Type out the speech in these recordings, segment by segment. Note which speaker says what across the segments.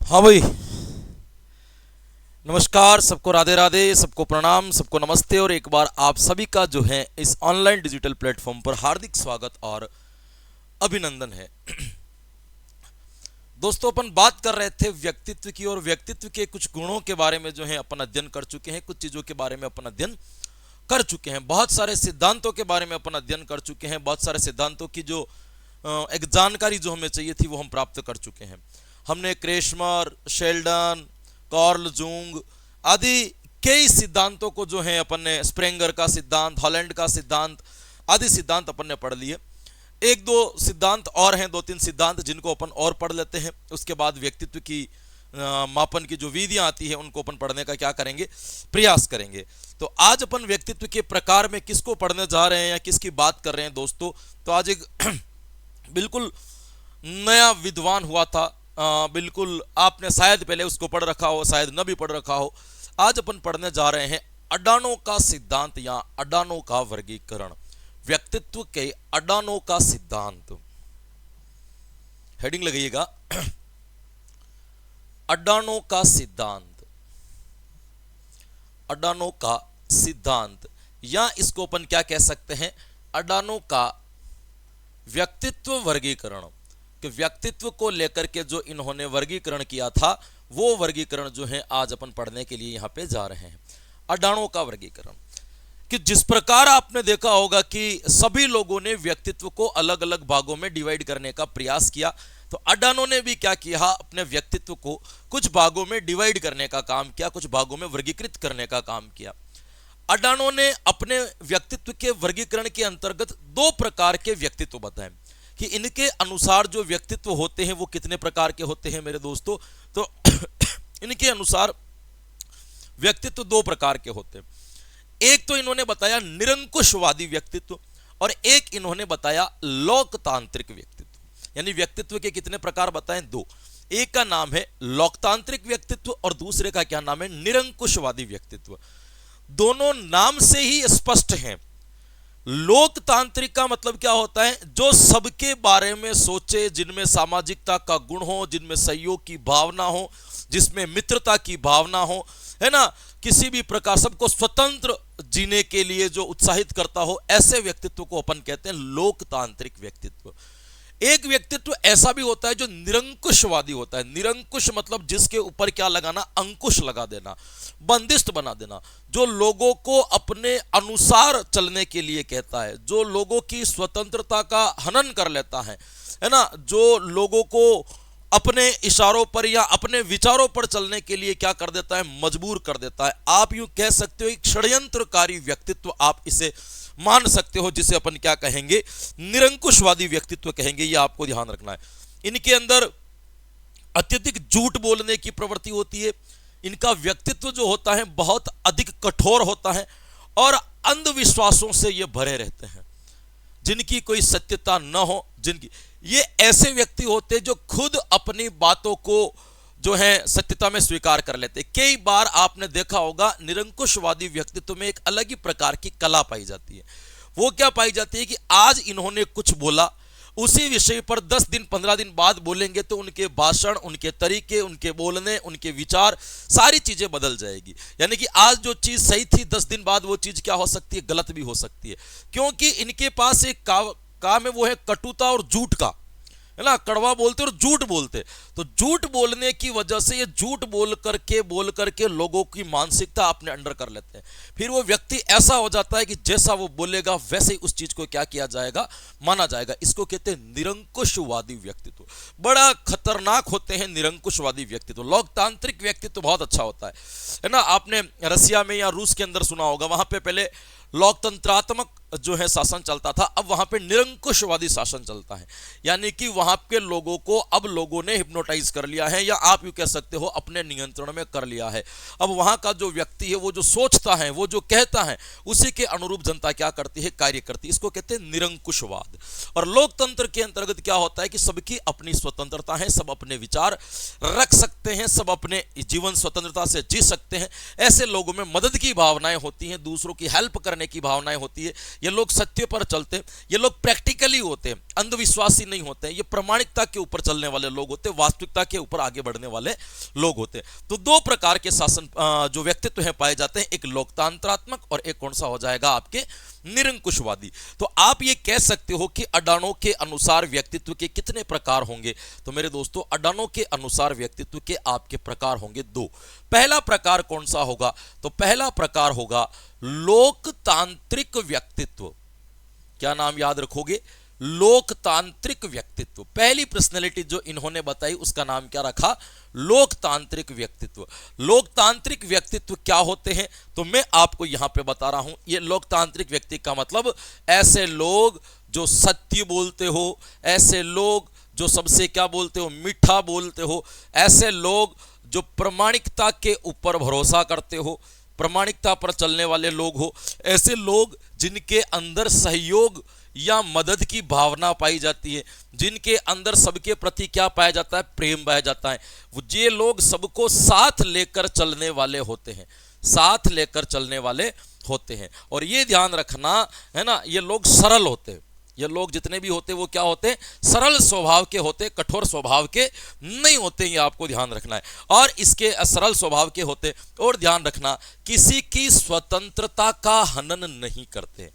Speaker 1: हाँ भाई। नमस्कार, सबको राधे राधे, सबको प्रणाम, सबको नमस्ते और एक बार आप सभी का जो है इस ऑनलाइन डिजिटल प्लेटफॉर्म पर हार्दिक स्वागत और अभिनंदन है। दोस्तों, अपन बात कर रहे थे व्यक्तित्व की और व्यक्तित्व के कुछ गुणों के बारे में जो है अपन अध्ययन कर चुके हैं, कुछ चीज़ों के बारे में अपन अध्ययन कर चुके हैं, बहुत सारे सिद्धांतों के बारे में अपन अध्ययन कर चुके हैं, बहुत सारे सिद्धांतों की जो एक जानकारी जो हमें चाहिए थी वो हम प्राप्त कर चुके हैं। हमने क्रेशमर, शेल्डन, कार्ल जूंग आदि कई सिद्धांतों को जो है अपन ने, स्प्रेंगर का सिद्धांत, हॉलैंड का सिद्धांत आदि सिद्धांत अपन ने पढ़ लिए। एक दो सिद्धांत और हैं, दो तीन सिद्धांत जिनको अपन और पढ़ लेते हैं। उसके बाद व्यक्तित्व की मापन की जो विधियां आती है उनको अपन पढ़ने का क्या करेंगे, प्रयास करेंगे। तो आज अपन व्यक्तित्व के प्रकार में किसको पढ़ने जा रहे हैं या किसकी बात कर रहे हैं दोस्तों, तो आज एक बिल्कुल नया विद्वान हुआ था। बिल्कुल आपने शायद पहले उसको पढ़ रखा हो, शायद न भी पढ़ रखा हो। आज अपन पढ़ने जा रहे हैं अडानो का सिद्धांत या अडानो का वर्गीकरण, व्यक्तित्व के अडानो का सिद्धांत। हेडिंग लगाइएगा, अडानो का सिद्धांत, अडानो का सिद्धांत, या इसको अपन क्या कह सकते हैं, अडानो का व्यक्तित्व वर्गीकरण। कि व्यक्तित्व को लेकर के जो इन्होंने वर्गीकरण किया था वो वर्गीकरण जो है आज अपन पढ़ने के लिए यहां पे जा रहे हैं। अडानो का वर्गीकरण, कि जिस प्रकार आपने देखा होगा कि सभी लोगों ने व्यक्तित्व को अलग अलग भागों में डिवाइड करने का प्रयास किया, तो अडानो ने भी क्या किया, अपने व्यक्तित्व को कुछ भागों में डिवाइड करने का काम किया, कुछ भागों में वर्गीकृत करने का काम किया। अडानो ने अपने व्यक्तित्व के वर्गीकरण के अंतर्गत दो प्रकार के व्यक्तित्व बताए कि इनके अनुसार जो व्यक्तित्व होते हैं वो कितने प्रकार के होते हैं मेरे दोस्तों। तो इनके अनुसार व्यक्तित्व दो प्रकार के होते हैं। एक तो इन्होंने बताया निरंकुशवादी व्यक्तित्व और एक इन्होंने बताया लोकतांत्रिक व्यक्तित्व। यानी व्यक्तित्व के कितने प्रकार बताएं, दो। एक का नाम है लोकतांत्रिक व्यक्तित्व और दूसरे का क्या नाम है, निरंकुशवादी व्यक्तित्व। दोनों नाम से ही स्पष्ट हैं। लोकतांत्रिक का मतलब क्या होता है, जो सबके बारे में सोचे, जिनमें सामाजिकता का गुण हो, जिनमें सहयोग की भावना हो, जिसमें मित्रता की भावना हो, है ना, किसी भी प्रकार सबको स्वतंत्र जीने के लिए जो उत्साहित करता हो, ऐसे व्यक्तित्व को अपन कहते हैं लोकतांत्रिक व्यक्तित्व। एक व्यक्तित्व ऐसा भी होता है जो निरंकुशवादी होता है। निरंकुश मतलब जिसके ऊपर क्या लगाना, अंकुश लगा देना, बंदिष्ट बना देना, जो लोगों को अपने अनुसार चलने के लिए कहता है, जो लोगों की स्वतंत्रता का हनन कर लेता है ना, जो लोगों को अपने इशारों पर या अपने विचारों पर चलने के लिए क्या कर देता है, मजबूर कर देता है। आप यूं कह सकते हो एक षड्यंत्रकारी व्यक्तित्व आप इसे मान सकते हो, जिसे अपन क्या कहेंगे, निरंकुशवादी व्यक्तित्व कहेंगे। ये आपको ध्यान रखना है। इनके अंदर अत्यधिक झूठ बोलने की प्रवृत्ति होती है। इनका व्यक्तित्व जो होता है बहुत अधिक कठोर होता है और अंधविश्वासों से ये भरे रहते हैं, जिनकी कोई सत्यता न हो, जिनकी ये ऐसे व्यक्ति होते हैं जो खुद अपनी बातों को जो है सत्यता में स्वीकार कर लेते। कई बार आपने देखा होगा निरंकुशवादी व्यक्तित्व में एक अलग ही प्रकार की कला पाई जाती है। वो क्या पाई जाती है कि आज इन्होंने कुछ बोला, उसी विषय पर 10 दिन 15 दिन बाद बोलेंगे तो उनके भाषण, उनके तरीके, उनके बोलने, उनके विचार, सारी चीजें बदल जाएगी। यानी कि आज जो चीज सही थी 10 दिन बाद वो चीज क्या हो सकती है, गलत भी हो सकती है। क्योंकि इनके पास एक काम है, वो है कटुता और झूठ का, है ना, कड़वा बोलते और झूठ बोलते। तो झूठ बोलने की वजह से ये झूठ बोल करके लोगों की मानसिकता अपने अंडर कर लेते हैं। फिर वो व्यक्ति ऐसा हो जाता है कि जैसा वो बोलेगा वैसे ही उस चीज को क्या किया जाएगा, माना जाएगा। इसको कहते हैं निरंकुशवादी व्यक्तित्व। बड़ा खतरनाक होते हैं निरंकुशवादी व्यक्तित्व। लोकतांत्रिक व्यक्तित्व बहुत अच्छा होता है ना। आपने रसिया में या रूस के अंदर सुना होगा, वहां पे पहले लोकतंत्रात्मक जो है शासन चलता था, अब वहां पे निरंकुशवादी शासन चलता है। यानी कि वहां के लोगों को अब लोगों ने हिप्नोटाइज कर लिया है, या आप यूं कह सकते हो अपने नियंत्रण में कर लिया है। अब वहां का जो व्यक्ति है वो जो सोचता है, वो जो कहता है, उसी के अनुरूप जनता क्या करती है, कार्य करती है। इसको कहते हैं निरंकुशवाद। और लोकतंत्र के अंतर्गत क्या होता है कि सबकी अपनी स्वतंत्रता है, सब अपने विचार रख सकते हैं, सब अपने जीवन स्वतंत्रता से जी सकते हैं। ऐसे लोगों में मदद की भावनाएं होती हैं, दूसरों की हेल्प करने करने की भावनाएं होती है, ये लोग सत्य पर चलते हैं, ये लोग प्रैक्टिकली होते हैं, अंधविश्वासी नहीं होते हैं, ये प्रामाणिकता के ऊपर चलने वाले लोग होते हैं, वास्तविकता के ऊपर आगे बढ़ने वाले लोग होते हैं। तो दो प्रकार के शासन जो व्यक्तित्व हैं पाए जाते हैं, एक लोकतंत्रात्मक और एक कौन सा हो जाएगा आपके निरंकुशवादी। तो आप ये कह सकते हो कि अडानो के अनुसार व्यक्तित्व के कितने प्रकार होंगे? तो मेरे दोस्तों, अडानो के अनुसार व्यक्तित्व के आपके प्रकार होंगे दो। पहला प्रकार कौन सा होगा? तो पहला प्रकार होगा लोकतांत्रिक व्यक्तित्व। क्या नाम याद रखोगे? लोकतांत्रिक व्यक्तित्व। पहली पर्सनैलिटी जो इन्होंने बताई उसका नाम क्या रखा? लोकतांत्रिक व्यक्तित्व। लोकतांत्रिक व्यक्तित्व क्या होते हैं? तो मैं आपको यहां पे बता रहा हूं। ये लोकतांत्रिक व्यक्ति का मतलब ऐसे लोग जो सत्य बोलते हो, ऐसे लोग जो सबसे क्या बोलते हो, मीठा बोलते हो, ऐसे लोग जो प्रामाणिकता के ऊपर भरोसा करते हो, प्रामाणिकता पर चलने वाले लोग हो, ऐसे लोग जिनके अंदर सहयोग या मदद की भावना पाई जाती है, जिनके अंदर सबके प्रति क्या पाया जाता है? प्रेम पाया जाता है। ये लोग सबको साथ लेकर चलने वाले होते हैं, साथ लेकर चलने वाले होते हैं। और ये ध्यान रखना है ना, ये लोग सरल होते हैं। ये लोग जितने भी होते वो क्या होते हैं? सरल स्वभाव के होते, कठोर स्वभाव के नहीं होते। ये आपको ध्यान रखना है। और इसके सरल स्वभाव के होते, और ध्यान रखना, किसी की स्वतंत्रता का हनन नहीं करते,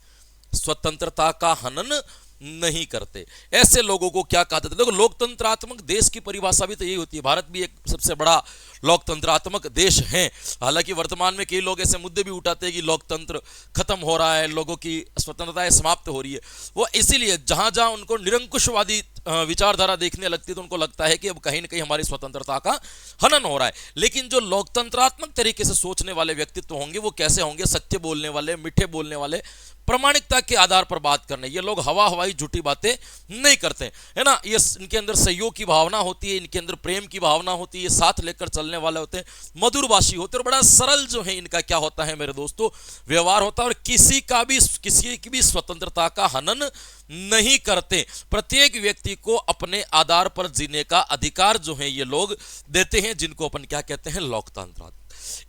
Speaker 1: स्वतंत्रता का हनन नहीं करते। ऐसे लोगों को क्या कहते हैं? देखो, लोकतंत्रात्मक देश की परिभाषा भी तो यही होती है। भारत भी एक सबसे बड़ा लोकतंत्रात्मक देश है। हालांकि वर्तमान में कई लोग ऐसे मुद्दे भी उठाते हैं कि लोकतंत्र खत्म हो रहा है, लोगों की स्वतंत्रताएं समाप्त हो रही है। वो इसीलिए जहां जहां उनको निरंकुशवादी विचारधारा देखने लगती है तो उनको लगता है कि अब कहीं ना कहीं हमारी स्वतंत्रता का हनन हो रहा है। लेकिन जो लोकतंत्रात्मक तरीके से सोचने वाले व्यक्तित्व होंगे वो कैसे होंगे? सत्य बोलने वाले, मीठे बोलने वाले, प्रामाणिकता के आधार पर बात करने। ये लोग हवा हवाई झूठी बातें नहीं करते, है ना। ये इनके अंदर सहयोग की भावना होती है, इनके अंदर प्रेम की भावना होती है, ये साथ लेकर चलने वाले होते हैं, मधुरभाषी होते हैं, और बड़ा सरल जो है इनका क्या होता है मेरे दोस्तों? व्यवहार होता है। और किसी की भी स्वतंत्रता का हनन नहीं करते। प्रत्येक व्यक्ति को अपने आधार पर जीने का अधिकार जो है ये लोग देते हैं, जिनको अपन क्या कहते हैं? लोकतंत्र।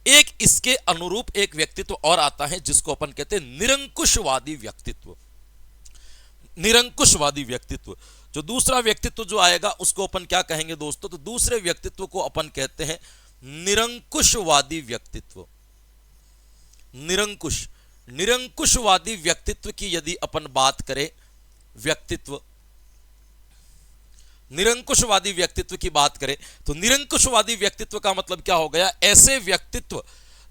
Speaker 1: एक इसके अनुरूप एक व्यक्तित्व और आता है जिसको अपन कहते हैं निरंकुशवादी व्यक्तित्व। निरंकुशवादी व्यक्तित्व, जो दूसरा व्यक्तित्व जो आएगा उसको अपन क्या कहेंगे दोस्तों? तो दूसरे व्यक्तित्व को अपन कहते हैं निरंकुशवादी व्यक्तित्व। निरंकुशवादी व्यक्तित्व की यदि अपन बात करें, निरंकुशवादी व्यक्तित्व की बात करें तो निरंकुशवादी व्यक्तित्व का मतलब क्या हो गया? ऐसे व्यक्तित्व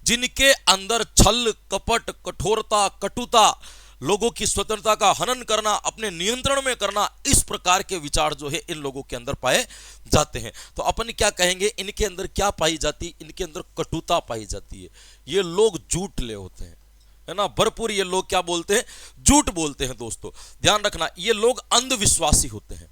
Speaker 1: जिनके अंदर छल, कपट, कठोरता, कटुता, लोगों की स्वतंत्रता का हनन करना, अपने नियंत्रण में करना, इस प्रकार के विचार जो है इन लोगों के अंदर पाए जाते हैं। तो अपन क्या कहेंगे? इनके अंदर क्या पाई जाती है? इनके अंदर कटुता पाई जाती है। ये लोग झूठले होते हैं, है ना, भरपूर। ये लोग क्या बोलते हैं? झूठ बोलते हैं। दोस्तों ध्यान रखना, ये लोग अंधविश्वासी होते हैं,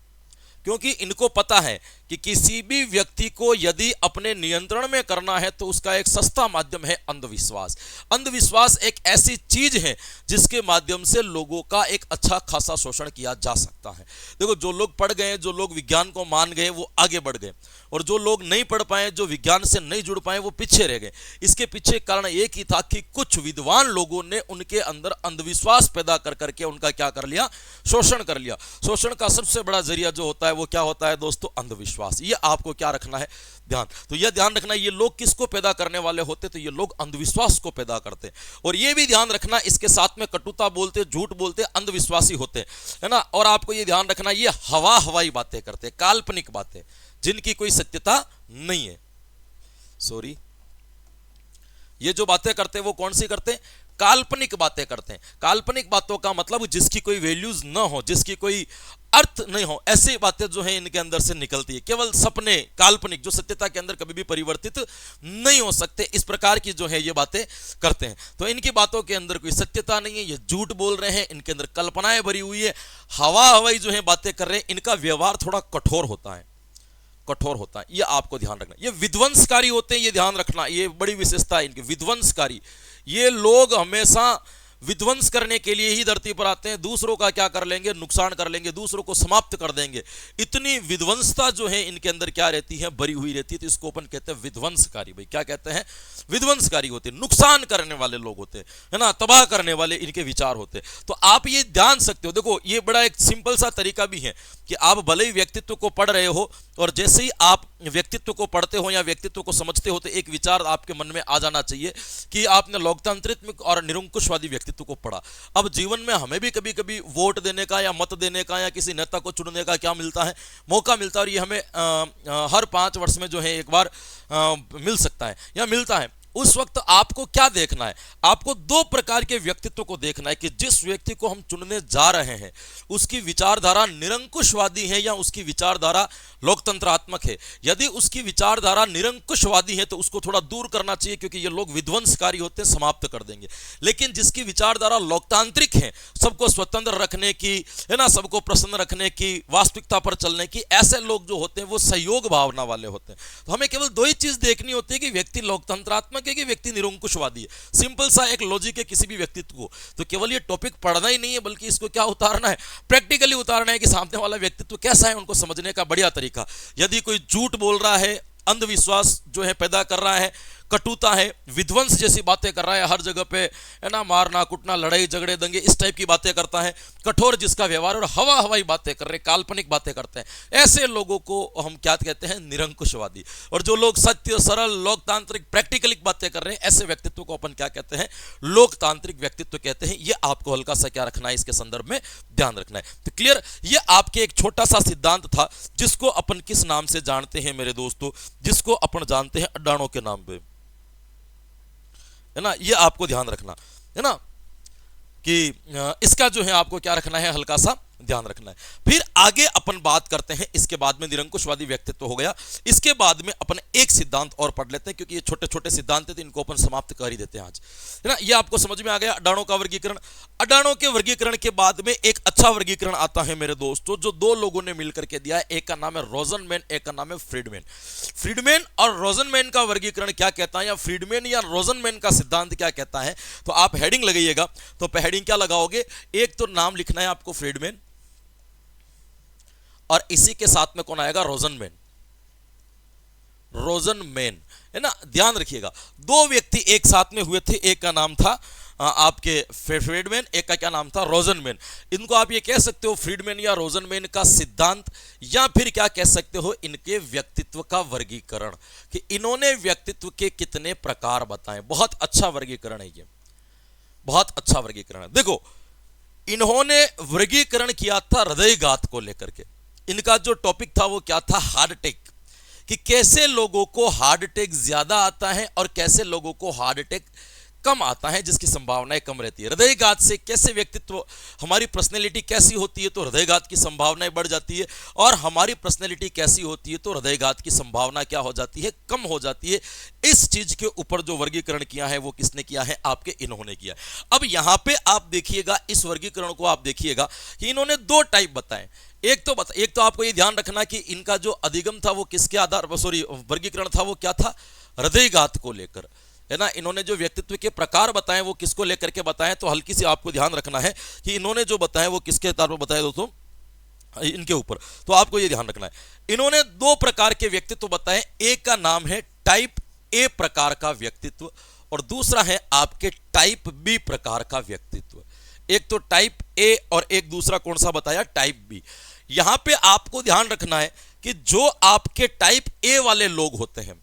Speaker 1: क्योंकि इनको पता है कि किसी भी व्यक्ति को यदि अपने नियंत्रण में करना है तो उसका एक सस्ता माध्यम है अंधविश्वास। अंधविश्वास एक ऐसी चीज है जिसके माध्यम से लोगों का एक अच्छा खासा शोषण किया जा सकता है। देखो, जो लोग पढ़ गए, जो लोग विज्ञान को मान गए, वो आगे बढ़ गए, और जो लोग नहीं पढ़ पाए, जो विज्ञान से नहीं जुड़ पाए, वो पीछे रह गए। इसके पीछे कारण एक ही था कि कुछ विद्वान लोगों ने उनके अंदर अंधविश्वास पैदा कर करके उनका क्या कर लिया? शोषण कर लिया। शोषण का सबसे बड़ा जरिया जो होता है वो क्या होता है दोस्तों? अंधविश्वास। ये आपको क्या रखना है? ध्यान। तो यह ध्यान रखना, ये लोग किसको पैदा करने वाले होते? तो ये लोग अंधविश्वास को पैदा करते हैं। और ये भी ध्यान रखना, इसके साथ में कटुता बोलते, झूठ बोलते, अंधविश्वासी होते हैं, है ना। और आपको ये ध्यान रखना, ये हवा हवाई बातें करते, काल्पनिक बातें, जिनकी कोई सत्यता नहीं है। सॉरी, ये जो बातें करते हैं वो कौन सी करते हैं? काल्पनिक बातें करते हैं। काल्पनिक बातों का मतलब जिसकी कोई वैल्यूज ना हो, जिसकी कोई अर्थ नहीं हो, ऐसी बातें जो है इनके अंदर से निकलती है। केवल सपने, काल्पनिक, जो सत्यता के अंदर कभी भी परिवर्तित नहीं हो सकते, इस प्रकार की जो है ये बातें करते हैं। तो इनकी बातों के अंदर कोई सत्यता नहीं है, ये झूठ बोल रहे हैं, इनके अंदर कल्पनाएं भरी हुई है, हवा हवाई जो है बातें कर रहे हैं। इनका व्यवहार थोड़ा कठोर होता है, कठोर होता है, ये आपको ध्यान रखना। ये विध्वंसकारी होते हैं, ये ध्यान रखना, ये बड़ी विशेषता है इनकी, विध्वंसकारी। ये लोग हमेशा विध्वंस करने के लिए ही धरती पर आते हैं, दूसरों का क्या कर लेंगे, नुकसान कर लेंगे, दूसरों को समाप्त कर देंगे। इतनी विध्वंसता जो है इनके अंदर क्या रहती है, भरी हुई रहती है। तो इसको अपन कहते हैं विध्वंसकारी। भाई क्या कहते हैं, विध्वंसकारी होते, नुकसान करने वाले लोग होते है ना, तबाह करने वाले इनके विचार होते। तो आप ये जान सकते हो, देखो ये बड़ा एक सिंपल सा तरीका भी है कि आप भले ही व्यक्तित्व को पढ़ रहे हो और जैसे ही आप व्यक्तित्व को पढ़ते हो या व्यक्तित्व को समझते हो तो एक विचार आपके मन में आ जाना चाहिए कि आपने लोकतांत्रिक और निरंकुशवादी व्यक्तित्व को पढ़ा। अब जीवन में हमें भी कभी कभी वोट देने का या मत देने का या किसी नेता को चुनने का क्या मिलता है, मौका मिलता है। और ये हमें हर 5 वर्ष में जो है एक बार मिल सकता है या मिलता है। उस वक्त आपको क्या देखना है, आपको 2 प्रकार के व्यक्तित्व को देखना है कि जिस व्यक्ति को हम चुनने जा रहे हैं उसकी विचारधारा निरंकुशवादी है या उसकी विचारधारा लोकतंत्रात्मक है। यदि उसकी विचारधारा निरंकुशवादी है तो उसको थोड़ा दूर करना चाहिए, क्योंकि ये लोग विध्वंसकारी होते हैं, समाप्त कर देंगे। लेकिन जिसकी विचारधारा लोकतांत्रिक है, सबको स्वतंत्र रखने की है ना, सबको प्रसन्न रखने की, वास्तविकता पर चलने की, ऐसे लोग जो होते हैं वो सहयोग भावना वाले होते हैं। तो हमें केवल 2 ही चीज देखनी होती है कि व्यक्ति लोकतंत्रात्मक है कि व्यक्ति निरंकुशवादी है। सिंपल सा एक लॉजिक है किसी भी व्यक्तित्व को। तो केवल ये टॉपिक पढ़ना ही नहीं है, बल्कि इसको क्या उतारना है, प्रैक्टिकली उतारना है कि सामने वाला व्यक्तित्व कैसा है, उनको समझने का बढ़िया तरीका। यदि कोई झूठ बोल रहा है, अंधविश्वास जो है पैदा कर रहा है, कटुता है, विध्वंस जैसी बातें कर रहा है, हर जगह पे है ना मारना कुटना, लड़ाई झगड़े दंगे, इस टाइप की बातें करता है, कठोर जिसका व्यवहार और हवाई बातें कर रहे, काल्पनिक बातें करते हैं, ऐसे लोगों को हम क्या कहते हैं, निरंकुशवादी। और जो लोग सत्य, सरल, लोकतांत्रिक, प्रैक्टिकल बातें कर रहे हैं, ऐसे व्यक्तित्व को अपन क्या कहते हैं, लोकतांत्रिक व्यक्तित्व कहते हैं। ये आपको हल्का सा क्या रखना है, इसके संदर्भ में ध्यान रखना है। तो क्लियर, ये आपके एक छोटा सा सिद्धांत था जिसको अपन किस नाम से जानते हैं मेरे दोस्तों, जिसको अपन जानते हैं अडाणों के नाम पे, है ना। ये आपको ध्यान रखना है ना कि इसका जो है आपको क्या रखना है, हल्का सा ध्यान रखना है। फिर आगे अपन बात करते हैं, इसके बाद में निरंकुशवादी व्यक्तित्व हो गया, इसके बाद में अपन एक सिद्धांत और पढ़ लेते हैं, क्योंकि ये छोटे छोटे सिद्धांत थे, इनको अपन समाप्त कर ही देते हैं आज, है ना। ये आपको समझ में आ गया अडाणों का वर्गीकरण। अडाणों के वर्गीकरण के बाद में एक अच्छा वर्गीकरण आता है मेरे दोस्तों, जो 2 लोगों ने मिलकर के दिया है। एक का नाम है रोजनमैन, एक का नाम है फ्रीडमैन। फ्रीडमैन और रोजनमैन का वर्गीकरण क्या कहता है, या फ्रीडमैन या रोजनमैन का सिद्धांत क्या कहता है, तो आप हेडिंग लगाइएगा। तो हेडिंग क्या लगाओगे, एक तो नाम लिखना है आपको फ्रीडमैन, और इसी के साथ में कौन आएगा, रोजनमैन। रोजनमैन, है ना, ध्यान रखिएगा। 2 व्यक्ति एक साथ में हुए थे, एक का नाम था आपके फ्रीडमैन, एक का क्या नाम था, रोजनमैन। इनको आप ये कह सकते हो फ्रीडमैन या रोजनमैन का सिद्धांत, या फिर क्या कह सकते हो, इनके व्यक्तित्व का वर्गीकरण, कि इन्होंने व्यक्तित्व के कितने प्रकार बताए। बहुत अच्छा वर्गीकरण है ये, बहुत अच्छा वर्गीकरण है। देखो, इन्होंने वर्गीकरण किया था हृदयघात को लेकर के। इनका जो टॉपिक था वो क्या था, हार्ट अटैक, कि कैसे लोगों को हार्ट अटैक ज्यादा आता है और कैसे लोगों को हार्ट अटैक कम आता है, जिसकी संभावनाएं कम रहती है। हृदयघात से कैसे व्यक्तित्व, हमारी पर्सनैलिटी कैसी होती है तो हृदयघात की संभावनाएं बढ़ जाती है, और हमारी पर्सनैलिटी कैसी होती है तो हृदयघात की संभावना क्या हो जाती है, कम हो जाती है। इस चीज के ऊपर जो वर्गीकरण किया है वो किसने किया है, आपके इन्होंने किया। अब यहां पे आप देखिएगा, इस वर्गीकरण को आप देखिएगा कि इन्होंने 2 टाइप बताए। एक तो आपको ये ध्यान रखना कि इनका जो अधिगम था वो किसके आधार, सॉरी वर्गीकरण था वो क्या था, हृदयघात को लेकर, है ना। इन्होंने जो व्यक्तित्व के प्रकार बताए वो किसको लेकर के बताए, तो हल्की सी आपको ध्यान रखना है कि इन्होंने जो बताए वो किसके आधार पर बताए दोस्तों, इनके ऊपर। तो आपको ये ध्यान रखना है, इन्होंने 2 प्रकार के व्यक्तित्व बताए। एक का नाम है टाइप ए प्रकार का व्यक्तित्व, और दूसरा है आपके टाइप बी प्रकार का व्यक्तित्व। एक तो टाइप ए और एक दूसरा कौन सा बताया, टाइप बी। यहां पे आपको ध्यान रखना है कि जो आपके टाइप ए वाले लोग होते हैं,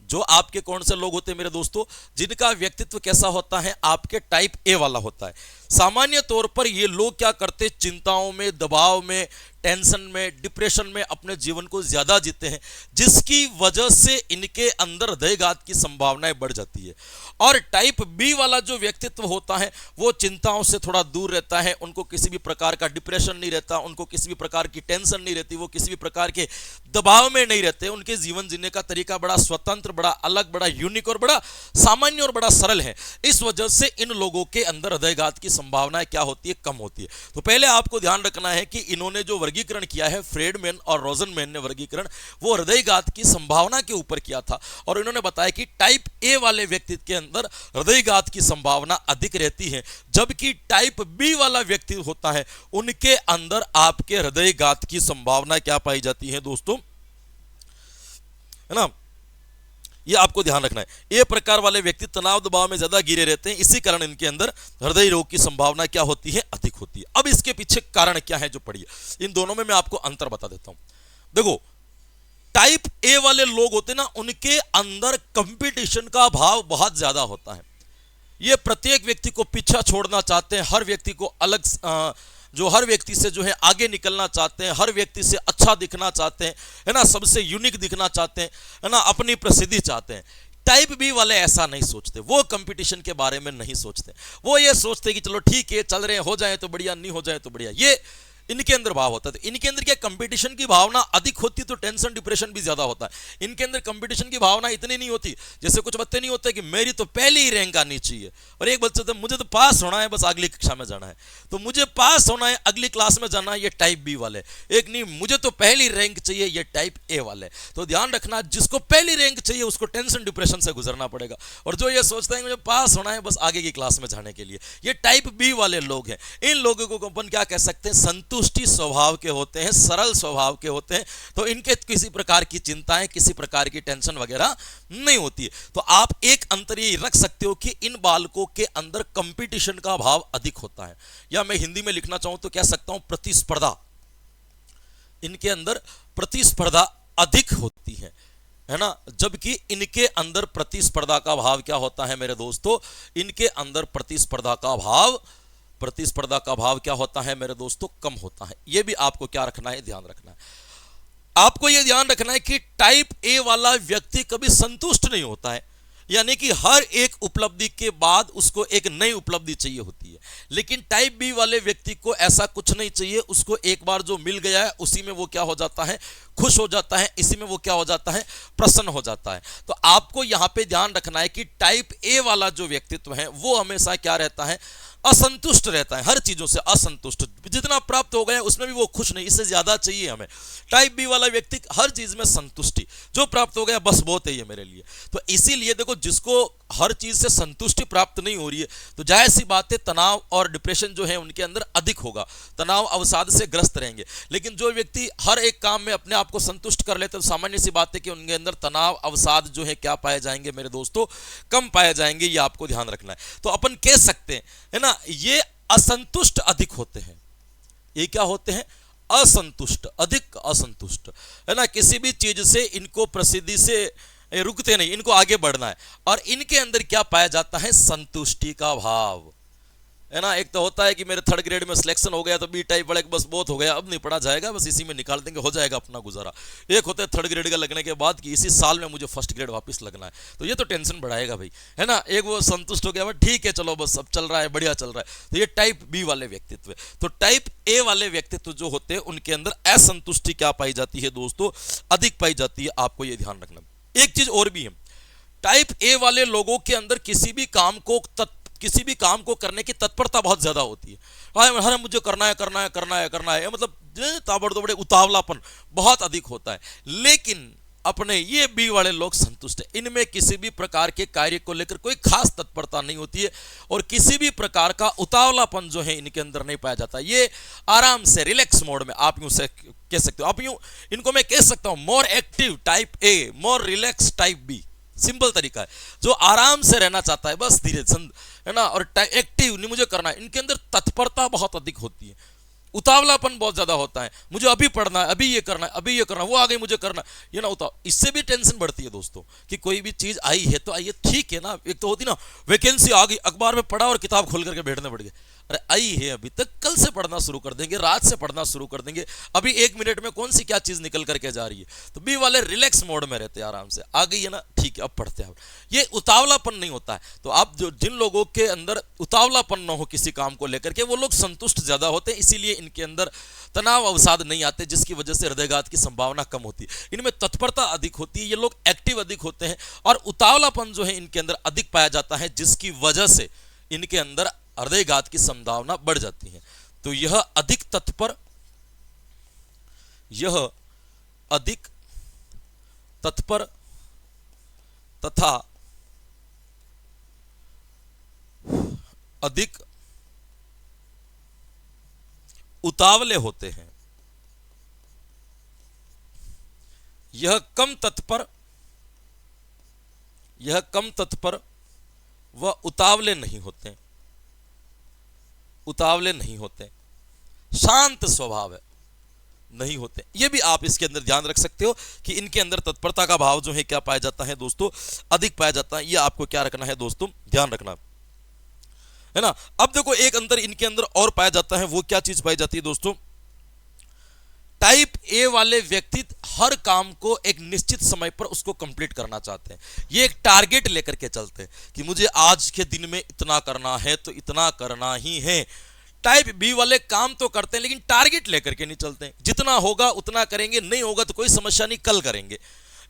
Speaker 1: जो आपके कौन से लोग होते हैं मेरे दोस्तों, जिनका व्यक्तित्व कैसा होता है, आपके टाइप ए वाला होता है। सामान्य तौर पर ये लोग क्या करते, चिंताओं में, दबाव में, टेंशन में, डिप्रेशन में अपने जीवन को ज्यादा जीते हैं, जिसकी वजह से इनके अंदर हृदयघात की संभावनाएं बढ़ जाती है। और टाइप बी वाला जो व्यक्तित्व होता है वो चिंताओं से थोड़ा दूर रहता है, उनको किसी भी प्रकार का डिप्रेशन नहीं रहता, उनको किसी भी प्रकार की टेंशन नहीं रहती, वो किसी भी प्रकार के दबाव में नहीं रहते। उनके जीवन जीने का तरीका बड़ा स्वतंत्र, बड़ा अलग, बड़ा यूनिक और बड़ा सामान्य और बड़ा सरल है। इस वजह से इन लोगों के अंदर हृदयघात की संभावना क्या होती है, कम होती है। तो पहले आपको ध्यान रखना है कि इन्होंने जो वर्गीकरण किया है, फ्रेडमैन और रोजनमैन ने वर्गीकरण, वो हृदयघात की संभावना के ऊपर किया था। और इन्होंने बताया कि टाइप ए वाले व्यक्ति के अंदर हृदयघात की संभावना अधिक रहती है, जबकि टाइप बी वाला व्यक्ति होता है उनके अंदर आपके हृदयघात की संभावना क्या पाई जाती है दोस्तों, है ना। ये आपको ध्यान रखना है। ए प्रकार वाले व्यक्ति तनाव दबाव में ज्यादा गिरे रहते हैं, इसी कारण इनके अंदर हृदय रोग की संभावना क्या होती है, अधिक होती है। अब इसके पीछे कारण क्या है जो पढ़िए, इन दोनों में मैं आपको अंतर बता देता हूं। देखो, टाइप ए वाले लोग होते हैं ना, उनके अंदर कंपटीशन का भाव बहुत ज्यादा होता है। ये प्रत्येक व्यक्ति को पीछा छोड़ना चाहते हैं, हर व्यक्ति को अलग हर व्यक्ति से जो है आगे निकलना चाहते हैं, हर व्यक्ति से अच्छा दिखना चाहते हैं, है ना, सबसे यूनिक दिखना चाहते हैं, है ना, अपनी प्रसिद्धि चाहते हैं। टाइप बी वाले ऐसा नहीं सोचते, वो कंपटीशन के बारे में नहीं सोचते, वो ये सोचते कि चलो ठीक है, चल रहे हो जाए तो बढ़िया, नहीं हो जाए तो बढ़िया, ये इनके अंदर भाव होता है। इनके अंदर क्या कंपटीशन की भावना अधिक होती तो टेंशन डिप्रेशन भी ज्यादा होता है। इनके अंदर कंपटीशन की भावना इतनी नहीं होती, जैसे कुछ बच्चे नहीं होते कि मेरी तो पहली ही रैंक आनी चाहिए, और एक बच्चे तो मुझे तो पास होना है, बस अगली कक्षा में जाना है, तो मुझे पास होना है, अगली क्लास में जाना है, ये टाइप बी वाले। एक नहीं, मुझे तो पहली रैंक चाहिए, ये टाइप ए वाले। तो ध्यान रखना, जिसको पहली रैंक चाहिए उसको टेंशन डिप्रेशन से गुजरना पड़ेगा, और जो ये सोचता है मुझे पास होना है बस आगे की क्लास में जाने के लिए, ये टाइप बी वाले लोग हैं। इन लोगों को अपन क्या कह सकते हैं, संतुष्टि स्वभाव के होते हैं, सरल स्वभाव के होते हैं, तो इनके किसी प्रकार की चिंताएं, किसी प्रकार की टेंशन वगैरह नहीं होती है। तो आप एक अंतर ये रख सकते हो कि इन बालकों के अंदर कंपटीशन का भाव अधिक होता है, या मैं हिंदी में लिखना चाहूं तो कह सकता हूं प्रतिस्पर्धा, इनके अंदर प्रतिस्पर्धा अधिक होती है ना। जबकि इनके अंदर प्रतिस्पर्धा का भाव क्या होता है मेरे दोस्तों, इनके अंदर प्रतिस्पर्धा का भाव क्या होता है मेरे दोस्तों, कम होता है। यह भी आपको क्या रखना है, ध्यान रखना है। आपको यह ध्यान रखना है कि टाइप ए वाला व्यक्ति कभी संतुष्ट नहीं होता है, यानी कि हर एक उपलब्धि के बाद उसको एक नई उपलब्धि चाहिए होती है। लेकिन टाइप बी वाले व्यक्ति को ऐसा कुछ नहीं चाहिए, उसको एक बार जो मिल गया है उसी में वो क्या हो जाता है, खुश हो जाता है, इसी में वो क्या हो जाता है, प्रसन्न हो जाता है। तो आपको यहां पे ध्यान रखना है कि टाइप ए वाला जो व्यक्तित्व है वो हमेशा क्या रहता है, असंतुष्ट रहता है, हर चीजों से असंतुष्ट। जितना प्राप्त हो गया उसमें भी वो खुश नहीं, इससे ज्यादा चाहिए हमें। टाइप बी वाला व्यक्ति हर चीज में संतुष्टि, जो प्राप्त हो गया बस बहुत है ये मेरे लिए। तो इसीलिए देखो, जिसको हर चीज से संतुष्टि प्राप्त नहीं हो रही है, तो जाहिर सी बात है तनाव और डिप्रेशन जो है उनके अंदर अधिक होगा, तनाव अवसाद से ग्रस्त रहेंगे। लेकिन जो व्यक्ति हर एक काम में अपने आप को संतुष्ट कर लेते, तो सामान्य सी बात है कि उनके अंदर तनाव अवसाद जो है क्या पाए जाएंगे मेरे दोस्तों, कम पाए जाएंगे। ये आपको ध्यान रखना है। तो अपन कह सकते हैं, है ना, ये असंतुष्ट अधिक होते हैं। ये क्या होते हैं, असंतुष्ट, अधिक असंतुष्ट, है ना। किसी भी चीज से इनको प्रसिद्धि से रुकते नहीं, इनको आगे बढ़ना है। और इनके अंदर क्या पाया जाता है, संतुष्टि का भाव, है ना। एक तो होता है कि मेरे थर्ड ग्रेड में सिलेक्शन हो गया तो बी टाइप वाले बस बहुत हो गया, अब नहीं पढ़ा जाएगा, बस इसी में निकाल देंगे, हो जाएगा अपना गुजारा। एक होता है थर्ड ग्रेड का लगने के बाद कि इसी साल में मुझे फर्स्ट ग्रेड वापस लगना है, तो ये तो टेंशन बढ़ाएगा भाई, है ना। एक वो संतुष्ट हो गया, ठीक है चलो बस अब चल रहा है, बढ़िया चल रहा है, तो ये टाइप बी वाले व्यक्तित्व है। तो टाइप ए वाले व्यक्तित्व जो होते हैं उनके अंदर असंतुष्टि क्या पाई जाती है दोस्तों, अधिक पाई जाती है। आपको ये ध्यान रखना। एक चीज और भी है, टाइप ए वाले लोगों के अंदर किसी भी काम को करने की तत्परता बहुत ज्यादा होती है। हर मुझे करना है, मतलब ताबड़तोड़ उतावलापन बहुत अधिक होता है। लेकिन अपने ये बी वाले लोग संतुष्ट है, इनमें किसी भी प्रकार के कार्य को लेकर कोई खास तत्परता नहीं होती है, और किसी भी प्रकार का उतावलापन जो है इनके अंदर नहीं पाया जाता। ये आराम से रिलैक्स मोड में, आप यूं से कह सकते हो, आप यूं इनको मैं कह सकता हूं, more active type A, more relax type B. Simple तरीका है, जो आराम से रहना चाहता है, बस धीरे, है ना, और एक्टिव नहीं मुझे करना है। इनके अंदर तत्परता बहुत अधिक होती है, उतावलापन बहुत ज्यादा होता है, मुझे अभी पढ़ना है, अभी ये करना है, अभी ये करना है, वो आ गई मुझे करना है, ये ना इससे भी टेंशन बढ़ती है दोस्तों, कि कोई भी चीज आई है तो आइए, ठीक है ना। एक तो होती ना वैकेंसी आ गई, अखबार में पढ़ा और किताब खोल करके बैठने पड़ गए, अरे आई है अभी तक, कल से पढ़ना शुरू कर देंगे, रात से पढ़ना शुरू कर देंगे, अभी 1 मिनट में कौन सी क्या चीज निकल करके जा रही है। तो बी वाले रिलैक्स मोड में रहते हैं, आराम से आ गई है ना, ठीक है अब पढ़ते हैं। ये उतावलापन नहीं होता है। तो आप जिन लोगों के अंदर उतावलापन न हो किसी काम को लेकर के, वो लोग संतुष्ट ज्यादा होते हैं, इसीलिए इनके अंदर तनाव अवसाद नहीं आते, जिसकी वजह से हृदयघात की संभावना कम होती है। इनमें तत्परता अधिक होती है, ये लोग एक्टिव अधिक होते हैं, और उतावलापन जो है इनके अंदर अधिक पाया जाता है, जिसकी वजह से इनके अंदर हृदयघात की संभावना बढ़ जाती है। तो यह अधिक तत्पर, यह अधिक तत्पर तथा अधिक उतावले होते हैं। यह कम तत्पर व उतावले नहीं होते, शांत स्वभाव है, नहीं होते। ये भी आप इसके अंदर ध्यान रख सकते हो कि इनके अंदर तत्परता का भाव जो है क्या पाया जाता है दोस्तों, अधिक पाया जाता है। ये आपको क्या रखना है दोस्तों, ध्यान रखना है ना। अब देखो एक अंतर इनके अंदर और पाया जाता है, वो क्या चीज पाई जाती है दोस्तों, टाइप ए वाले व्यक्ति हर काम को एक निश्चित समय पर उसको कंप्लीट करना चाहते हैं। ये एक टारगेट लेकर के चलते हैं कि मुझे आज के दिन में इतना करना है तो इतना करना ही है। टाइप बी वाले काम तो करते हैं लेकिन टारगेट लेकर के नहीं चलते हैं, जितना होगा उतना करेंगे, नहीं होगा तो कोई समस्या नहीं, कल करेंगे।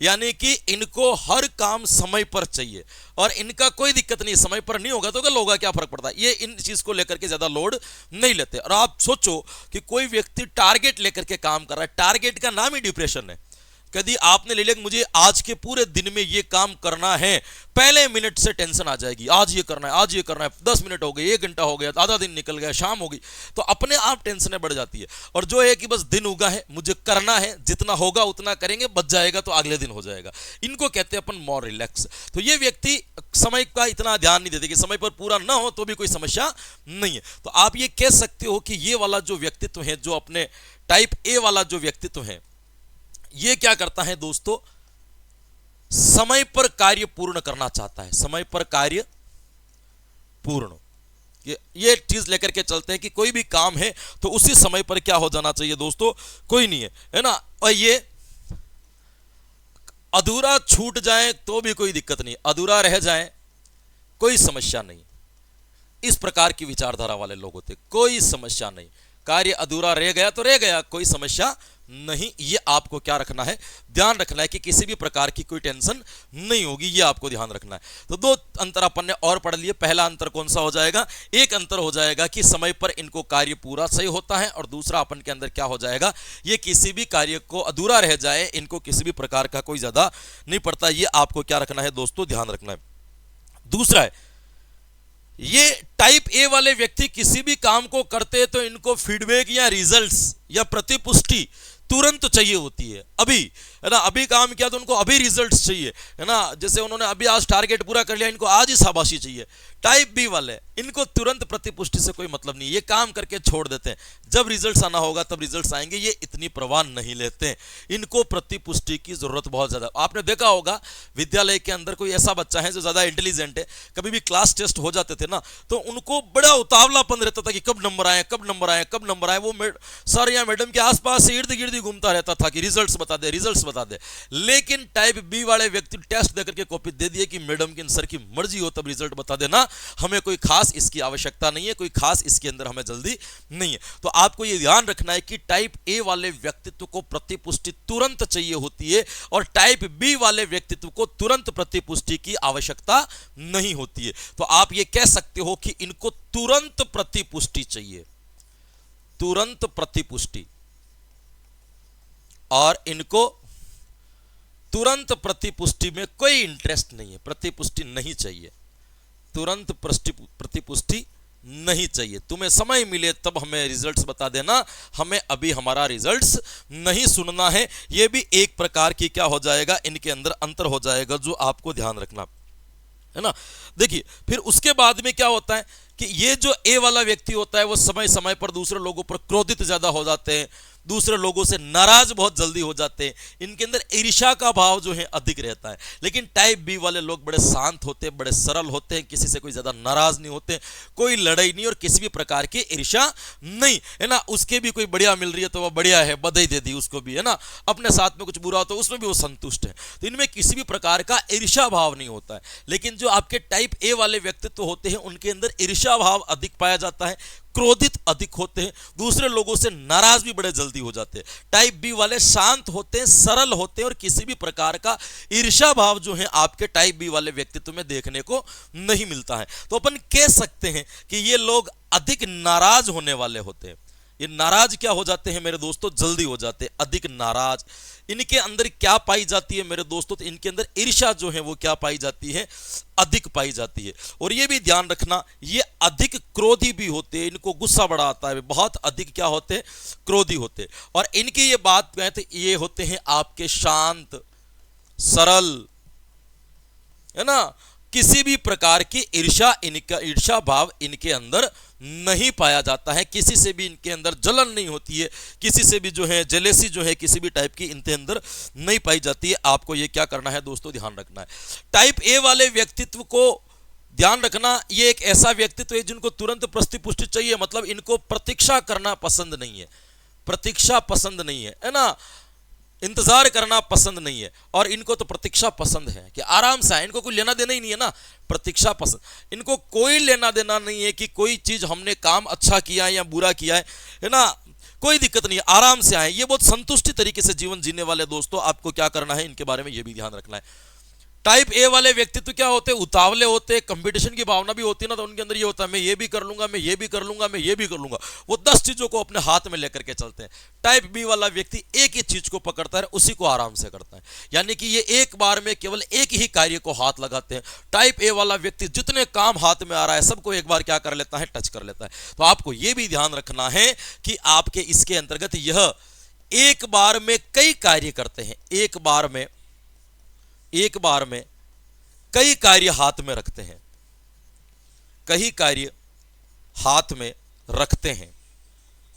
Speaker 1: यानी कि इनको हर काम समय पर चाहिए और इनका कोई दिक्कत नहीं, समय पर नहीं होगा तो कल होगा, क्या फर्क पड़ता है। ये इन चीज को लेकर के ज्यादा लोड नहीं लेते। और आप सोचो कि कोई व्यक्ति टारगेट लेकर के काम कर रहा है, टारगेट का नाम ही डिप्रेशन है। कभी आपने ले लिया कि मुझे आज के पूरे दिन में ये काम करना है, पहले मिनट से टेंशन आ जाएगी, आज ये करना है, आज ये करना है, 10 मिनट हो गए, 1 घंटा हो गया, आधा दिन निकल गया, शाम हो गई, तो अपने आप टेंशनें बढ़ जाती है। और जो है कि बस दिन उगा है, मुझे करना है, जितना होगा उतना करेंगे, बच जाएगा तो अगले दिन हो जाएगा। इनको कहते हैं अपन मोर रिलैक्स। तो ये व्यक्ति समय का इतना ध्यान नहीं देते कि समय पर पूरा ना हो तो भी कोई समस्या नहीं है। तो आप ये कह सकते हो कि ये वाला जो व्यक्तित्व है, जो अपने टाइप ए वाला जो व्यक्तित्व है, ये क्या करता है दोस्तों, समय पर कार्य पूर्ण करना चाहता है, समय पर कार्य पूर्ण। ये चीज लेकर के चलते हैं कि कोई भी काम है तो उसी समय पर क्या हो जाना चाहिए दोस्तों, कोई नहीं है ना। और ये अधूरा छूट जाए तो भी कोई दिक्कत नहीं, अधूरा रह जाए कोई समस्या नहीं। इस प्रकार की विचारधारा वाले लोग होते, कोई समस्या नहीं, कार्य अधूरा रह गया तो रह गया, कोई समस्या नहीं। ये आपको क्या रखना है, ध्यान रखना है कि किसी भी प्रकार की कोई टेंशन नहीं होगी, ये आपको ध्यान रखना है। तो 2 अंतर अपन ने और पढ़ लिए। पहला अंतर कौन सा हो जाएगा, एक अंतर हो जाएगा कि समय पर इनको कार्य पूरा सही होता है, और दूसरा अपन के अंदर क्या हो जाएगा, ये किसी भी कार्य को अधूरा रह जाए इनको किसी भी प्रकार का कोई ज्यादा नहीं पड़ता। ये आपको क्या रखना है दोस्तों, ध्यान रखना है। दूसरा है, ये टाइप ए वाले व्यक्ति किसी भी काम को करते हैं तो इनको फीडबैक या रिजल्ट्स या प्रतिपुष्टि तुरंत चाहिए होती है, अभी, है ना। अभी काम किया तो उनको अभी रिजल्ट्स चाहिए, है ना। जैसे उन्होंने अभी आज टारगेट पूरा कर लिया, इनको आज ही शाबाशी चाहिए। टाइप बी वाले, इनको तुरंत प्रतिपुष्टि से कोई मतलब नहीं, ये काम करके छोड़ देते हैं, जब रिजल्ट्स आना होगा तब रिजल्ट्स आएंगे, ये इतनी परवाह नहीं लेते हैं। इनको प्रतिपुष्टि की जरूरत बहुत ज्यादा। आपने देखा होगा विद्यालय के अंदर कोई ऐसा बच्चा है जो ज्यादा इंटेलिजेंट है, कभी भी क्लास टेस्ट हो जाते थे ना, तो उनको बड़ा उतावलापन रहता था कि कब नंबर आए, कब नंबर आए, कब नंबर आए। वो सर या मैडम के आसपास इर्द गिर्द घूमता रहता था कि रिजल्ट्स बता दे, रिजल्ट्स बता दे। लेकिन टाइप बी वाले व्यक्ति टेस्ट देकर के कॉपी दे दिए कि मैडम की सर की मर्जी हो तब रिजल्ट बता देना, हमें कोई खास इसकी आवश्यकता नहीं है, कोई खास इसके अंदर हमें जल्दी नहीं है। तो आपको यह ध्यान रखना है कि टाइप ए वाले व्यक्तित्व को प्रतिपुष्टि तुरंत चाहिए होती है और टाइप बी वाले व्यक्तित्व को तुरंत प्रतिपुष्टि की आवश्यकता नहीं होती है। तो आप ये कह सकते हो कि इनको तुरंत प्रतिपुष्टि चाहिए, तुरंत प्रतिपुष्टि, और इनको तुरंत प्रतिपुष्टि में कोई इंटरेस्ट नहीं है, प्रतिपुष्टि नहीं चाहिए, तुरंत प्रतिपुष्टि नहीं चाहिए। तुम्हें समय मिले तब हमें रिजल्ट्स बता देना, हमें अभी हमारा रिजल्ट्स नहीं सुनना है। यह भी एक प्रकार की क्या हो जाएगा, इनके अंदर अंतर हो जाएगा, जो आपको ध्यान रखना है ना। देखिए फिर उसके बाद में क्या होता है कि ये जो ए वाला व्यक्ति होता है वो समय समय पर दूसरे लोगों पर क्रोधित ज्यादा हो जाते हैं, दूसरे लोगों से नाराज बहुत जल्दी हो जाते हैं, इनके अंदर ईर्ष्या का भाव जो है अधिक रहता है। लेकिन टाइप बी वाले लोग बड़े शांत होते हैं, बड़े सरल होते हैं, किसी से कोई ज्यादा नाराज नहीं होते, कोई लड़ाई नहीं और किसी भी प्रकार की ईर्ष्या नहीं, है ना। उसके भी कोई बढ़िया मिल रही है तो वह बढ़िया है, बधाई दे दी उसको भी, है ना। अपने साथ में कुछ बुरा हो तो उसमें भी वो संतुष्ट है। तो इनमें किसी भी प्रकार का ईर्ष्या भाव नहीं होता है। लेकिन जो आपके टाइप ए वाले व्यक्तित्व होते हैं उनके अंदर ईर्ष्या भाव अधिक पाया जाता है, क्रोधित अधिक होते हैं, दूसरे लोगों से नाराज भी बड़े जल्दी हो जाते हैं। टाइप बी वाले शांत होते हैं, सरल होते हैं और किसी भी प्रकार का ईर्ष्या भाव जो है आपके टाइप बी वाले व्यक्तित्व में देखने को नहीं मिलता है। तो अपन कह सकते हैं कि ये लोग अधिक नाराज होने वाले होते हैं, ये नाराज क्या हो जाते हैं मेरे दोस्तों, जल्दी हो जाते हैं, अधिक नाराज। इनके अंदर क्या पाई जाती है मेरे दोस्तों, तो इनके अंदर ईर्ष्या जो है वो क्या पाई जाती है, अधिक पाई जाती है। और ये भी ध्यान रखना, ये अधिक क्रोधी भी होते हैं, इनको गुस्सा बड़ा आता है, बहुत अधिक क्या होते हैं, क्रोधी होते हैं। और इनकी ये बात कहें तो ये होते हैं आपके शांत, सरल, है ना, किसी भी प्रकार की ईर्ष्या, इनका ईर्ष्या भाव इनके अंदर नहीं पाया जाता है, किसी से भी इनके अंदर जलन नहीं होती है, किसी से भी जो है जेलेसी जो है किसी भी टाइप की इनके अंदर नहीं पाई जाती है। आपको ये क्या करना है दोस्तों, ध्यान रखना है। टाइप ए वाले व्यक्तित्व को ध्यान रखना, ये एक ऐसा व्यक्तित्व है जिनको तुरंत प्रतिपुष्टि चाहिए, मतलब इनको प्रतीक्षा करना पसंद नहीं है, प्रतीक्षा पसंद नहीं है ना, इंतजार करना पसंद नहीं है। और इनको तो प्रतीक्षा पसंद है कि आराम से आए, इनको कोई लेना देना ही नहीं है ना, प्रतीक्षा पसंद। इनको कोई लेना देना नहीं है कि कोई चीज हमने काम अच्छा किया है या बुरा किया है ना, कोई दिक्कत नहीं है, आराम से आए। ये बहुत संतुष्टि तरीके से जीवन जीने वाले दोस्तों, आपको क्या करना है, इनके बारे में ये भी ध्यान रखना है। टाइप ए वाले व्यक्तित्व क्या होते हैं, उतावले होते हैं, कंपटीशन की भावना भी होती है ना, तो उनके अंदर ये होता है मैं ये भी कर लूंगा, मैं ये भी कर लूंगा, मैं ये भी कर लूंगा, वो 10 चीजों को अपने हाथ में लेकर के चलते हैं। टाइप बी वाला व्यक्ति एक ही चीज को पकड़ता है, उसी को आराम से करता है, यानी कि ये एक बार में केवल एक ही कार्य को हाथ लगाते हैं। टाइप ए वाला व्यक्ति जितने काम हाथ में आ रहा है सबको एक बार क्या कर लेता है, टच कर लेता है। तो आपको यह भी ध्यान रखना है कि आपके इसके अंतर्गत यह एक बार में कई कार्य करते हैं, एक बार में कई कार्य हाथ में रखते हैं, कई कार्य हाथ में रखते हैं।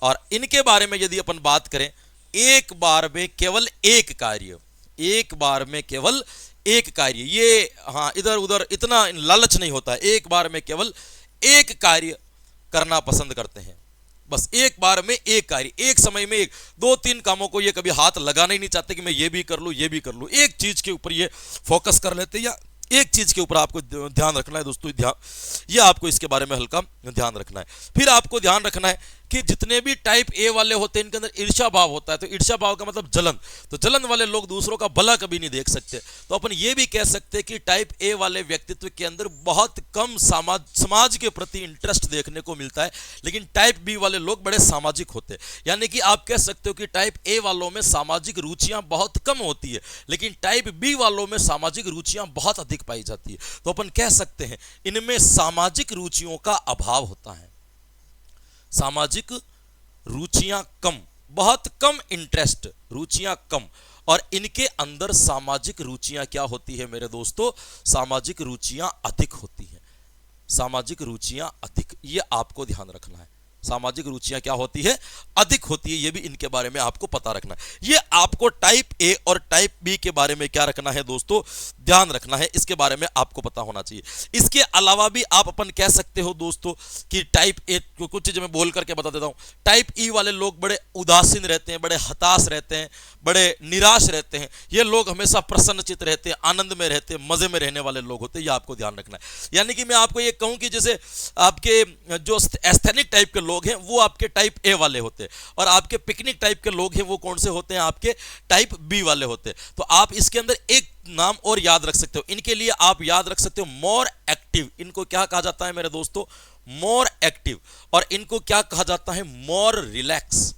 Speaker 1: और इनके बारे में यदि अपन बात करें, एक बार में केवल एक कार्य, एक बार में केवल एक कार्य, ये हाँ इधर उधर इतना लालच नहीं होता है, एक बार में केवल एक कार्य करना पसंद करते हैं, बस एक बार में एक कार्य, एक समय में एक, 2-3 कामों को ये कभी हाथ लगाना ही नहीं चाहते कि मैं ये भी कर लूं, ये भी कर लूं, एक चीज के ऊपर ये फोकस कर लेते हैं, या एक चीज के ऊपर आपको ध्यान रखना है दोस्तों, ये आपको इसके बारे में हल्का ध्यान रखना है। फिर आपको ध्यान रखना है कि जितने भी टाइप ए वाले होते हैं इनके अंदर ईर्ष्या भाव होता है, तो ईर्ष्या भाव का मतलब जलन, तो जलन वाले लोग दूसरों का भला कभी नहीं देख सकते। तो अपन ये भी कह सकते हैं कि टाइप ए वाले व्यक्तित्व के अंदर बहुत कम समाज के प्रति इंटरेस्ट देखने को मिलता है, लेकिन टाइप बी वाले लोग बड़े सामाजिक होते हैं, यानी कि आप कह सकते हो कि टाइप ए वालों में सामाजिक रुचियां बहुत कम होती है, लेकिन टाइप बी वालों में सामाजिक रुचियां बहुत अधिक पाई जाती है। तो अपन कह सकते हैं इनमें सामाजिक रुचियों का अभाव होता है, सामाजिक रुचियां कम, बहुत कम इंटरेस्ट, रुचियां कम। और इनके अंदर सामाजिक रुचियां क्या होती है मेरे दोस्तों, सामाजिक रुचियां अधिक होती हैं, सामाजिक रुचियां अधिक, ये आपको ध्यान रखना है। सामाजिक रुचियां क्या होती है, अधिक होती है, ये भी इनके बारे में आपको पता रखना है। ये आपको टाइप ए और टाइप बी के बारे में क्या रखना है दोस्तों, ध्यान रखना है, इसके बारे में आपको पता होना चाहिए। इसके अलावा भी आप अपन कह सकते हो दोस्तों कि टाइप ए को कुछ चीजें मैं बोल करके बता देता हूं। टाइप ई वाले लोग बड़े उदासीन रहते हैं, बड़े हताश रहते हैं, बड़े निराश रहते हैं, ये लोग हमेशा प्रसन्नचित रहते हैं, आनंद में रहते हैं, मजे में रहने वाले लोग होते हैं, ये आपको ध्यान रखना है। यानी कि मैं आपको ये कहूं कि जैसे आपके जो एस्थेनिक टाइप के लोग हैं वो आपके टाइप ए वाले होते हैं, और आपके पिकनिक टाइप के लोग हैं वो कौन से होते हैं, आपके टाइप बी वाले होते हैं। तो आप इसके अंदर एक नाम और याद रख सकते हो, इनके लिए आप याद रख सकते हो मोर एक्टिव। इनको क्या कहा जाता है मेरे दोस्तों, मोर एक्टिव। और इनको क्या कहा जाता है, मोर रिलैक्स,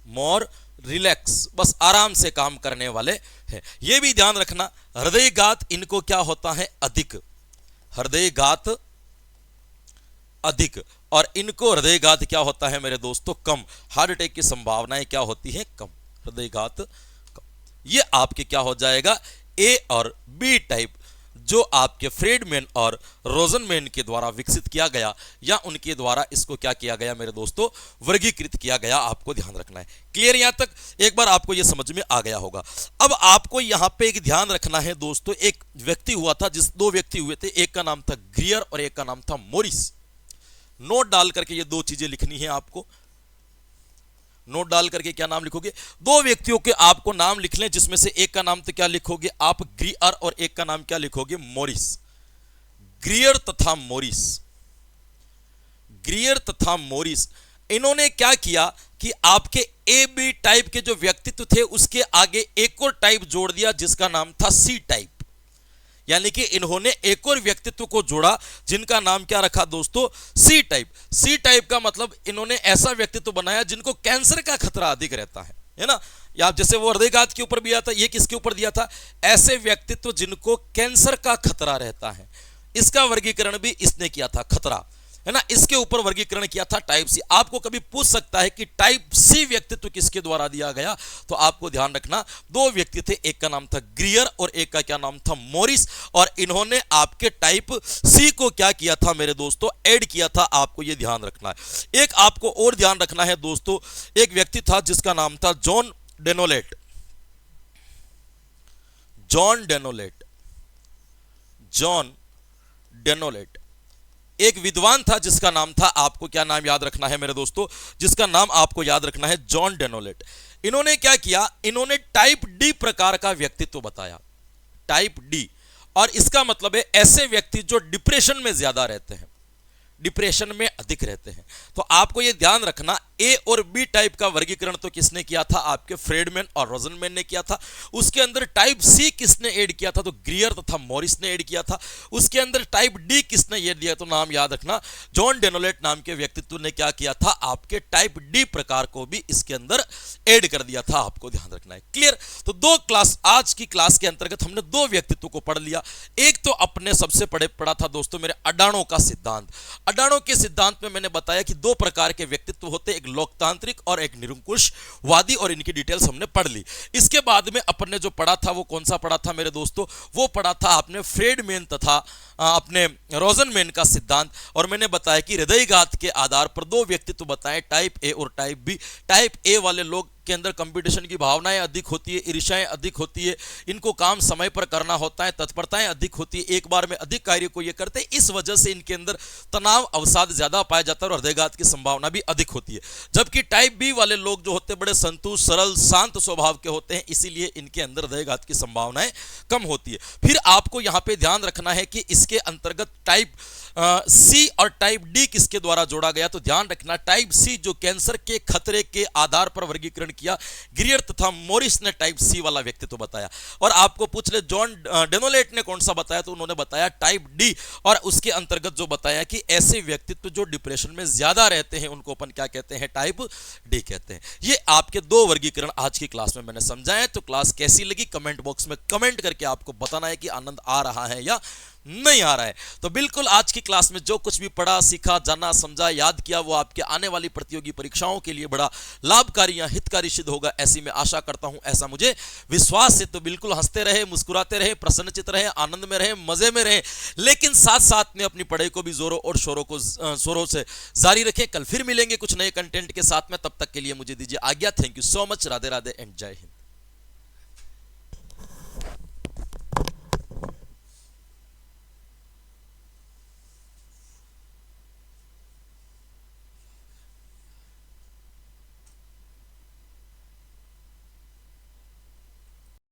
Speaker 1: मोर रिलैक्स, बस आराम से काम करने वाले हैं। यह भी ध्यान रखना, हृदयघात इनको क्या होता है, अधिक, हृदयघात अधिक। और इनको हृदयघात क्या होता है मेरे दोस्तों, कम। हार्ट अटैक की संभावनाएं क्या होती हैं, कम, हृदयघात कम। ये आपके क्या हो जाएगा, ए और बी टाइप, जो आपके फ्रीडमैन और रोजनमैन के द्वारा विकसित किया गया, या उनके द्वारा इसको क्या किया गया मेरे दोस्तों, वर्गीकृत किया गया, आपको ध्यान रखना है। क्लियर, यहां तक एक बार आपको यह समझ में आ गया होगा। अब आपको यहां पे एक ध्यान रखना है दोस्तों, एक व्यक्ति हुआ था, दो व्यक्ति हुए थे, एक का नाम था ग्रियर और एक का नाम था मोरिस। नोट डाल करके ये दो चीजें लिखनी है आपको, नोट डाल करके क्या नाम लिखोगे, दो व्यक्तियों के आपको नाम लिख लें, जिसमें से एक का नाम तो क्या लिखोगे आप, ग्रियर, और एक का नाम क्या लिखोगे, मोरिस। ग्रियर तथा मोरिस, ग्रियर तथा मोरिस, इन्होंने क्या किया कि आपके ए बी टाइप के जो व्यक्तित्व थे उसके आगे एक और टाइप जोड़ दिया जिसका नाम था सी टाइप। यानी कि इन्होंने एक और व्यक्तित्व को जोड़ा जिनका नाम क्या रखा दोस्तों, सी टाइप। सी टाइप का मतलब इन्होंने ऐसा व्यक्तित्व बनाया जिनको कैंसर का खतरा अधिक रहता है ना। या जैसे वो हृदयघात के ऊपर भी दिया था, ये किसके ऊपर दिया था, ऐसे व्यक्तित्व जिनको कैंसर का खतरा रहता है, इसका वर्गीकरण भी इसने किया था, खतरा है ना, इसके ऊपर वर्गीकरण किया था टाइप सी। आपको कभी पूछ सकता है कि टाइप सी व्यक्तित्व किसके द्वारा दिया गया, तो आपको ध्यान रखना दो व्यक्ति थे, एक का नाम था ग्रियर और एक का क्या नाम था, मॉरिस, और इन्होंने आपके टाइप सी को क्या किया था मेरे दोस्तों, ऐड किया था। आपको यह ध्यान रखना है। एक आपको और ध्यान रखना है दोस्तों, एक व्यक्ति था जिसका नाम था जॉन डेनोलेट। जॉन डेनोलेट, जॉन डेनोलेट एक विद्वान था जिसका नाम था, आपको क्या नाम याद रखना है मेरे दोस्तों, जिसका नाम आपको याद रखना है जॉन डेनोलेट। इन्होंने क्या किया, इन्होंने टाइप डी प्रकार का व्यक्तित्व बताया, टाइप डी, और इसका मतलब है ऐसे व्यक्ति जो डिप्रेशन में ज्यादा रहते हैं, डिप्रेशन में अधिक रहते हैं। तो आपको यह ध्यान रखना, ए और बी टाइप का वर्गीकरण तो किसने किया था, आपके फ्रेडमैन और रोजनमैन ने किया था। उसके अंदर टाइप सी किसने ऐड किया था, तो ग्रियर तथा मॉरिस ने ऐड किया था। उसके अंदर टाइप डी किसने ऐड दिया, तो नाम याद रखना, जॉन डेनोलेट नाम के व्यक्तित्व ने क्या किया था, आपके टाइप डी प्रकार को भी इसके अंदर ऐड कर दिया था। आपको ध्यान रखना है, क्लियर। तो दो क्लास, आज की क्लास के अंतर्गत हमने दो व्यक्तित्व को पढ़ लिया। एक तो अपने सबसे पढ़ा था दोस्तों मेरे अडानो का सिद्धांत। अडानो के सिद्धांत में मैंने बताया कि दो प्रकार के व्यक्तित्व होते, एक लोकतांत्रिक और एक निरंकुशवादी, और इनकी डिटेल्स हमने पढ़ ली। इसके बाद में अपन ने जो पढ़ा था वो कौन सा पढ़ा था मेरे दोस्तों, वो पढ़ा था आपने फ्रेडमैन तथा अपने रोजनमैन का सिद्धांत। और मैंने बताया कि हृदयघात के आधार पर दो व्यक्तित्व बताए, टाइप ए और टाइप बी। टाइप ए वाले लोग के अंदर कंपटीशन की भावनाएं अधिक होती है, ईर्ष्याएं अधिक होती है, इनको काम समय पर करना होता है, तत्परताएं अधिक होती है, एक बार में अधिक कार्य को ये करते हैं, इस वजह से इनके अंदर तनाव अवसाद ज्यादा पाया जाता है और हृदयघात की संभावना भी अधिक होती है। जबकि टाइप बी वाले लोग जो होते हैं बड़े संतुष्ट, सरल, शांत स्वभाव के होते हैं, इसीलिए इनके अंदर हृदयघात की संभावनाएं कम होती है। फिर आपको यहां पे ध्यान रखना है कि इसके अंतर्गत टाइप सी और टाइप डी किसके द्वारा जोड़ा गया, तो ध्यान रखना टाइप सी जो कैंसर के खतरे के आधार पर वर्गीकरण किया, ग्रियर तथा मॉरिस ने टाइप सी वाला व्यक्तित्व बताया। और आपको पूछ ले जॉन डेनोलेट ने कौन सा बताया, तो उन्होंने बताया टाइप डी, और उसके अंतर्गत जो बताया कि ऐसे व्यक्तित्व जो डिप्रेशन में ज्यादा रहते हैं उनको अपन क्या कहते हैं, टाइप डी कहते हैं। ये आपके दो वर्गीकरण आज की क्लास में मैंने समझाए। तो क्लास कैसी लगी कमेंट बॉक्स में कमेंट करके आपको बताना है कि आनंद आ रहा है या नहीं आ रहा है। तो बिल्कुल आज की क्लास में जो कुछ भी पढ़ा, सीखा, जाना, समझा, याद किया, वो आपके आने वाली प्रतियोगी परीक्षाओं के लिए बड़ा लाभकारी या हितकारी सिद्ध होगा, ऐसी मैं आशा करता हूं, ऐसा मुझे विश्वास है। तो बिल्कुल हंसते रहे, मुस्कुराते रहे, प्रसन्नचित रहे, आनंद में रहे, मजे में रहे, लेकिन साथ साथ में अपनी पढ़ाई को भी जोरों और शोरों से जारी रखें। कल फिर मिलेंगे कुछ नए कंटेंट के साथ में, तब तक के लिए मुझे दीजिए आज्ञा। Thank you so much. Radhe Radhe and जय हिंद।